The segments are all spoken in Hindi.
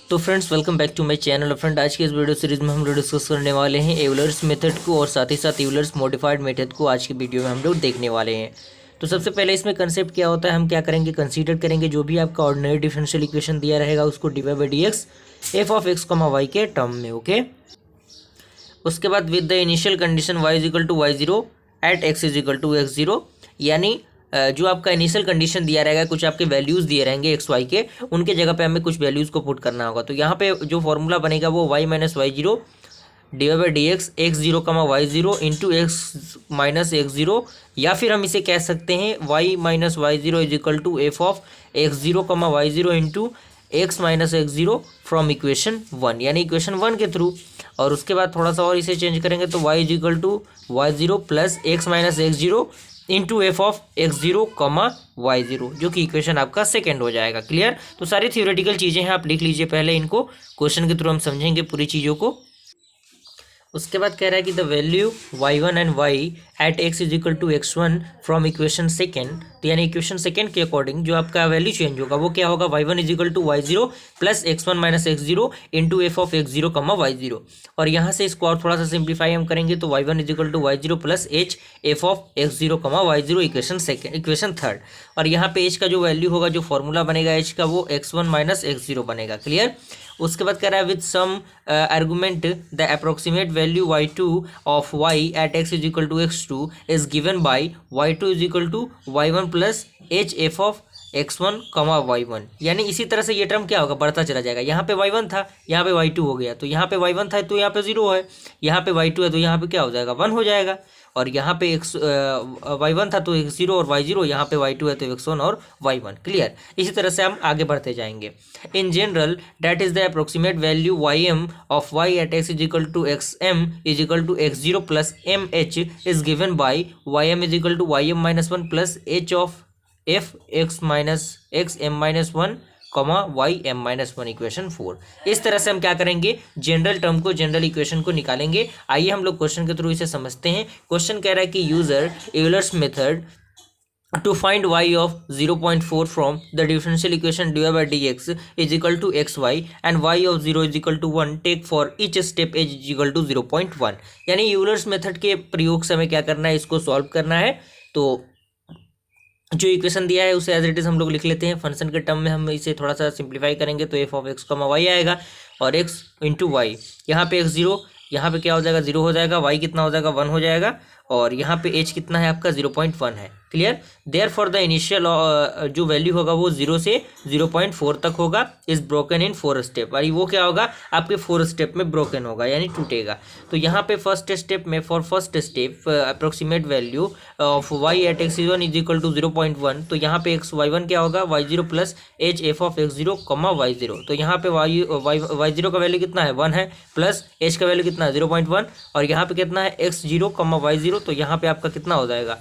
तो friends welcome back to my channel. Friend आज के इस वीडियो सीरीज में हम लोग डिस्कस करने वाले हैं एवलर्स मेथड को और साथ ही साथ एवलर्स मॉडिफाइड मेथड को आज की वीडियो में हम लोग देखने वाले हैं। तो सबसे पहले इसमें कंसेप्ट क्या होता है, हम क्या करेंगे, कंसीडर करेंगे जो भी आपका ऑर्डिनरी डिफरेंशियल इक्वेशन दिया रहेगा उसको D Y by D X F of X comma Y के टर्म में। ओके, उसके बाद with the initial condition Y is equal to Y zero at X is equal to X zero, यानी जो आपका इनिशियल कंडीशन दिया रहेगा, कुछ आपके वैल्यूज़ दिए रहेंगे एक्स वाई के, उनके जगह पे हमें कुछ वैल्यूज़ को पुट करना होगा। तो यहाँ पे जो फॉर्मूला बनेगा वो Y minus Y zero D Y by D X X zero comma Y zero into X minus X zero, या फिर हम इसे कह सकते हैं Y minus Y zero is equal to F of X zero comma Y zero into X minus X zero from equation one, यानी इक्वेशन वन के थ्रू। और उसके बाद थोड़ा सा और इसे चेंज करेंगे तो Y is equal to Y zero plus X minus X zero into F of X zero comma Y zero, जो कि इक्वेशन आपका सेकेंड हो जाएगा। क्लियर? तो सारी थियोरेटिकल चीज़ें हैं, आप लिख लीजिए पहले इनको, क्वेश्चन के थ्रू हम समझेंगे पूरी चीज़ों को। उसके बाद कह रहा है कि the value y1 and y at x is equal to x1 from equation second, तो यानी इक्वेशन सेकेंड के अकॉर्डिंग जो आपका वैल्यू चेंज होगा वो क्या होगा, y1 is equal to Y zero plus x1 minus X zero into F of X zero comma Y zero. और यहाँ से इसको और थोड़ा सा सिंप्लीफाई हम करेंगे तो y1 is equal to Y zero plus H F of X zero comma Y zero equation third. और यहाँ पे h का जो वैल्यू होगा, जो फॉर्मूला बनेगा h का, वो x1 माइनस एक्स जीरो बनेगा। क्लियर? उसके बाद कह रहा है with some argument the approximate value y2 of y at x is equal to x2 is given by y2 is equal to y1 plus H F of x1 comma y1, यानी इसी तरह से ये टर्म क्या होगा, बढ़ता चला जाएगा। यहाँ पे y1 था, यहाँ पे y2 हो गया, तो यहाँ पे y1 था तो यहाँ पे 0 है, यहाँ पे y2 है तो यहाँ पे क्या हो जाएगा, 1 हो जाएगा। और यहाँ पे y1 था तो x0 और y0, यहाँ पे y2 है तो x1 और y1। क्लियर? इसी तरह से हम आगे बढ़ते जाएंगे। In general that is the approximate value ym of y at x is equal to xm is equal to x0 plus mh is given by ym is equal to ym minus one plus h of F X minus X M minus one comma Y M minus one equation 4। इस तरह से हम क्या करेंगे, जनरल टर्म को, जनरल इक्वेशन को निकालेंगे। आइए हम लोग क्वेश्चन के थ्रू इसे समझते हैं। क्वेश्चन कह रहा है कि user Euler's method to find y of 0.4 from the differential equation dy by dx is equal to xy and y of 0 is equal to 1 take for each step h is equal to 0.1, यानी यूलर्स मेथड के प्रयोग से हमें क्या करना है, इसको सॉल्व करना है। तो जो इक्वेशन दिया है उसे एज इट इज हम लोग लिख लेते हैं। फंक्शन के टर्म में हम इसे थोड़ा सा सिंप्लीफाई करेंगे तो F of X comma Y आएगा और एक्स इंटू वाई, यहाँ पे एक्स जीरो, यहाँ पे क्या हो जाएगा, 0 हो जाएगा, वाई कितना हो जाएगा, 1 हो जाएगा, और यहाँ पे एच कितना है आपका, 0.1 है। Clear? Therefore the initial जो वैल्यू होगा वो 0 से 0.4 तक होगा, इज ब्रोकन इन 4 स्टेप, और वो क्या होगा आपके 4 स्टेप में ब्रोकन होगा, यानी टूटेगा। तो यहाँ पे फर्स्ट स्टेप में, for first step approximate value of Y at X one is equal to 0.1, तो यहाँ पे एक्स वाई वन क्या होगा, Y zero plus H F of X zero comma Y zero. तो यहाँ पे वाई जीरो का वैल्यू कितना है, 1 है, प्लस एच का वैल्यू कितना है, 0.1, और यहाँ पे कितना है, X zero comma Y zero, तो यहाँ पे आपका कितना हो जाएगा,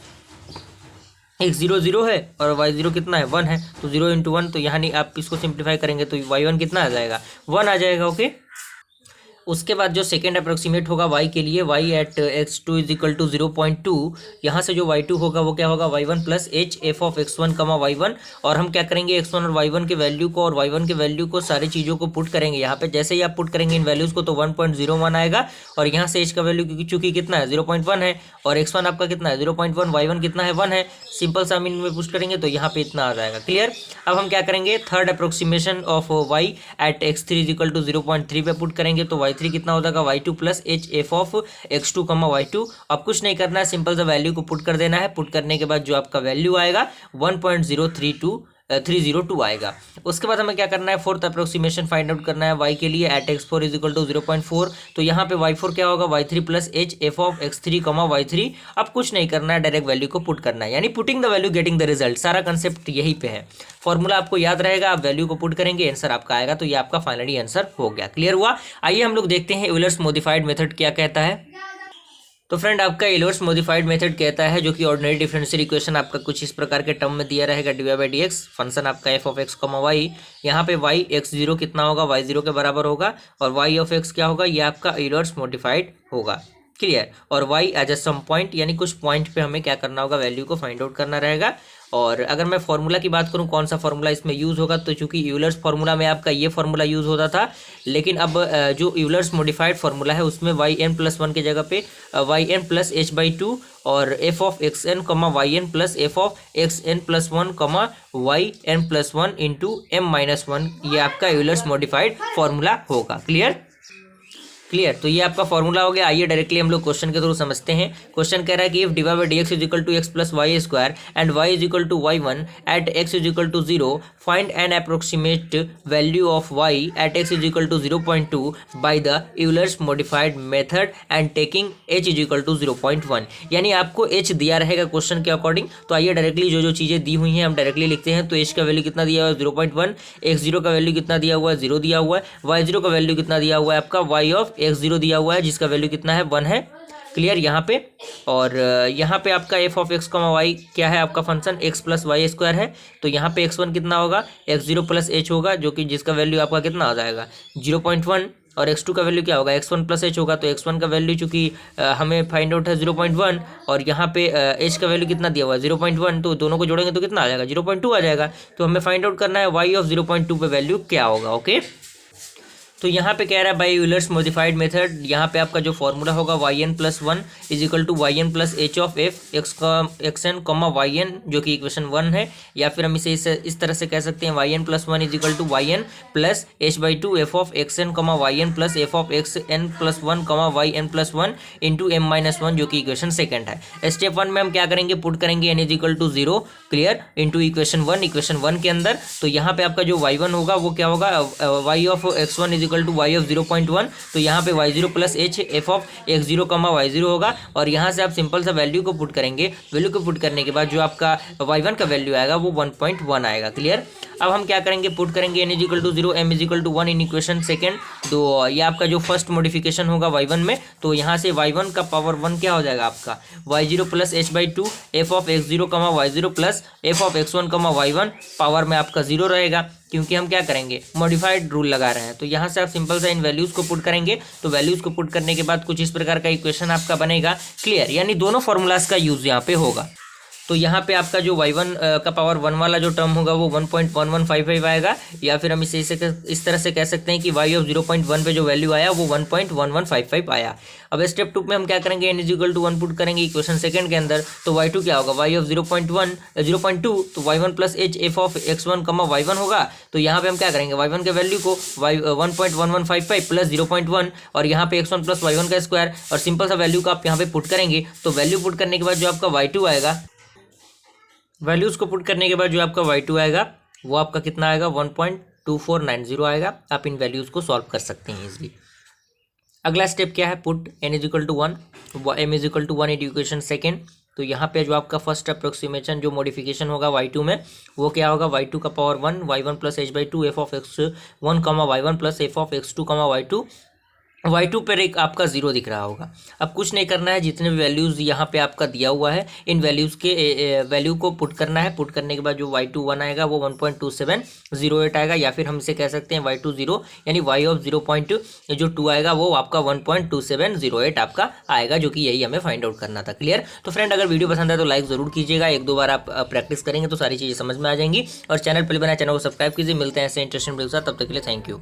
एक्स जीरो 0 है और वाई जीरो कितना है, 1 है, तो 0 इंटू 1, तो यहाँ नहीं, आप इसको सिंप्लीफाई करेंगे तो वाई वन कितना आ जाएगा, 1 आ जाएगा। ओके, उसके बाद जो सेकेंड अप्रोक्सीमेट होगा y के लिए, y at x2 is equal to 0.2, यहाँ से जो y2 होगा वो क्या होगा, y1 plus H F of x1 comma y1, और हम क्या करेंगे, x1 और y1 के वैल्यू को और y1 के वैल्यू को, सारी चीज़ों को पुट करेंगे यहाँ पे। जैसे ही आप पुट करेंगे इन वैल्यूज़ को तो 1.01 आएगा, और यहाँ से h का वैल्यू चूँकि कितना है, 0.1 है, और x1 आपका कितना है, 0.1, y1 कितना है, 1 है, सिंपल सा हम इनमें पुट करेंगे तो यहाँ पे इतना आ जाएगा। क्लियर? अब हम क्या करेंगे, third approximation of y at x3 is equal to 0.3 पे पुट करेंगे तो y3 कितना हो जाएगा, y2 plus H F of x2 कमा y2। अब कुछ नहीं करना है, सिंपल सा वैल्यू को पुट कर देना है। पुट करने के बाद जो आपका वैल्यू आएगा 1.0302 आएगा। उसके बाद हमें क्या करना है, फोर्थ अप्रोक्सीमेशन फाइंड आउट करना है y के लिए eight x4 is equal to 0.4, तो यहाँ पे y4 क्या होगा, y3 plus H F of x3 कमा y3। अब कुछ नहीं करना है, डायरेक्ट वैल्यू को पुट करना है, यानी putting the value getting the result. सारा कंसेप्ट यही पे है, फॉर्मूला आपको याद रहेगा, आप वैल्यू को पुट करेंगे, आंसर आपका आएगा, तो ये आपका फाइनली आंसर हो गया। क्लियर हुआ? आइए हम लोग देखते हैं यूलर्स मॉडिफाइड मेथड क्या कहता है। तो फ्रेंड आपका यूलर्स मॉडिफाइड मेथड कहता है, जो कि ऑर्डिनरी डिफरेंशियल इक्वेशन आपका कुछ इस प्रकार के टर्म में दिया रहेगा, D Y by D X, function आपका F of X comma Y, यहाँ पे वाई एक्स जीरो कितना होगा, वाई जीरो के बराबर होगा, और वाई ऑफ एक्स क्या होगा, ये आपका यूलर्स मॉडिफाइड होगा। क्लियर। और y as a some point, यानी कुछ पॉइंट पे हमें क्या करना होगा, वैल्यू को फाइंड आउट करना रहेगा। और अगर मैं फॉर्मूला की बात करूं कौन सा फॉर्मूला इसमें यूज़ होगा, तो चूंकि यूलर्स फार्मूला में आपका ये फॉर्मूला यूज़ होता था, लेकिन अब जो यूलर्स मॉडिफाइड फार्मूला है उसमें yn+1 की जगह पे yn+h/2 और f of xn yn plus f of xn+1 yn+1 into m-1, ये आपका यूलर्स मॉडिफाइड फार्मूला होगा। क्लियर। तो ये आपका फॉर्मूला हो गया। आइए डायरेक्टली हम लोग क्वेश्चन के थ्रू समझते हैं। क्वेश्चन कह रहा है कि if dy by dx is equal to x plus Y square and y is equal to y1 at x is equal to 0, find an approximate value of y at x is equal to 0.2 by the Euler's modified method and taking h is equal to 0.1। यानी आपको h दिया रहेगा क्वेश्चन के अकॉर्डिंग। तो आइए डायरेक्टली जो चीज़ें दी हुई हैं हम डायरेक्टली लिखते हैं। तो h का वैल्यू कितना दिया हुआ है 0.1, x0 का वैल्यू कितना दिया हुआ है 0 दिया हुआ है, y0 का वैल्यू कितना दिया हुआ है आपका y ऑफ x0 दिया हुआ है जिसका वैल्यू कितना है 1 है। क्लियर यहाँ पे। और यहाँ पे आपका f ऑफ x, y क्या है आपका function x plus Y square है। तो यहाँ पे x1 कितना होगा, x0 प्लस h होगा, जो कि जिसका वैल्यू आपका कितना आ जाएगा 0.1। और x2 का वैल्यू क्या होगा, x1 प्लस h होगा। तो x1 का वैल्यू चूंकि हमें फाइंड आउट है 0.1 और यहाँ पे h का वैल्यू कितना दिया हुआ है 0.1, तो दोनों को जोड़ेंगे तो कितना आ जाएगा 0.2 आ जाएगा। तो हमें फाइंड आउट करना है y ऑफ 0.2 पे वैल्यू क्या होगा। ओके, तो यहाँ पे कह रहा है बाय यूलर्स मॉडिफाइड मेथड, यहाँ पे आपका जो फॉर्मूला होगा yn+1 is equal to yn plus h of f xn yn, जो कि इक्वेशन 1 है। या फिर हम इसे इस तरह से कह सकते हैं yn+1 is equal to yn plus h/2 f of xn yn plus f of xn+1 yn+1 into m-1, जो कि इक्वेशन सेकेंड है। स्टेप 1 में हम क्या करेंगे, पुट करेंगे n is equal to 0 clear into equation 1 के अंदर। तो यहाँ पे आपका जो y1 होगा वो क्या होगा, y of x1 is equal to y of 0.1। तो यहाँ पे y0 plus h f of x0 y0 होगा। और यहाँ से आप सिंपल सा वैल्यू को पुट करेंगे। वैल्यू को पुट करने के बाद जो आपका y1 का वैल्यू आएगा वो 1.1 आएगा। क्लियर। अब हम क्या करेंगे, पुट करेंगे n is equal to 0 m is equal to 1 in equation second. तो ये आपका जो फर्स्ट मॉडिफिकेशन होगा y1 में, तो यहाँ से y1 का पावर 1 क्या हो जाएगा आपका y0 plus h/2 f of x0 y0 plus f of x1 y1 power में आपका 0 रहेगा, क्योंकि हम क्या करेंगे मॉडिफाइड रूल लगा रहे हैं। तो यहाँ से आप सिंपल सा इन वैल्यूज़ को पुट करेंगे। तो वैल्यूज़ को पुट करने के बाद कुछ इस प्रकार का इक्वेशन आपका बनेगा। क्लियर, यानी दोनों फॉर्मूलाज का यूज़ यहाँ पे होगा। तो यहाँ पे आपका जो y1 का पावर 1 वाला जो टर्म होगा वो 1.1155 आएगा। या फिर हम इसे इस तरह से कह सकते हैं कि y ऑफ 0.1 पे जो वैल्यू आया वो 1.1155 आया। अब स्टेप 2 में हम क्या करेंगे, n is equal to 1 put करेंगे इक्वेशन सेकंड के अंदर। तो y2 क्या होगा, y ऑफ 0.2 तो y1 plus h f of x1 y1 होगा। तो यहाँ पे हम क्या करेंगे, y1 के वैल्यू को 1.1155 प्लस 0.1 और यहाँ पे x1 प्लस y1 का स्क्वायर, और सिंपल सा वैल्यू को आप यहाँ पे पुट करेंगे। तो वैल्यू पुट करने के बाद जो आपका y2 आएगा, वैल्यूज़ को पुट करने के बाद जो आपका y2 आएगा वो आपका कितना आएगा 1.2490 आएगा। आप इन वैल्यूज़ को सॉल्व कर सकते हैं इजीली। अगला स्टेप क्या है, put n is equal to 1 m is equal to 1 in equation second. तो यहाँ पे जो आपका फर्स्ट अप्रोक्सीमेशन जो मॉडिफिकेशन होगा y2 में वो क्या होगा, y2 का power 1 y1 plus h/2 f of x1 y1 plus f of x2 y2 पर एक आपका 0 दिख रहा होगा। अब कुछ नहीं करना है, जितने भी वैल्यूज़ यहाँ पे आपका दिया हुआ है इन वैल्यूज़ के वैल्यू को पुट करना है। पुट करने के बाद जो y2 1 आएगा वो 1.2708 आएगा। या फिर हम इसे कह सकते हैं y2 0, यानी y ऑफ 0.2 आएगा वो आपका 1.2708 आपका आएगा, जो कि यही हमें फाइंड आउट करना था। क्लियर। तो फ्रेंड, अगर वीडियो पसंद है तो लाइक ज़रूर कीजिएगा। 1-2 बार आप प्रैक्टिस करेंगे तो सारी चीज़ें समझ में आ जाएंगी। और चैनल पर बना, चैनल को सब्सक्राइब कीजिए। मिलते हैं ऐसे इंटरेस्टिंग वीडियो के साथ, तब तक के लिए थैंक यू।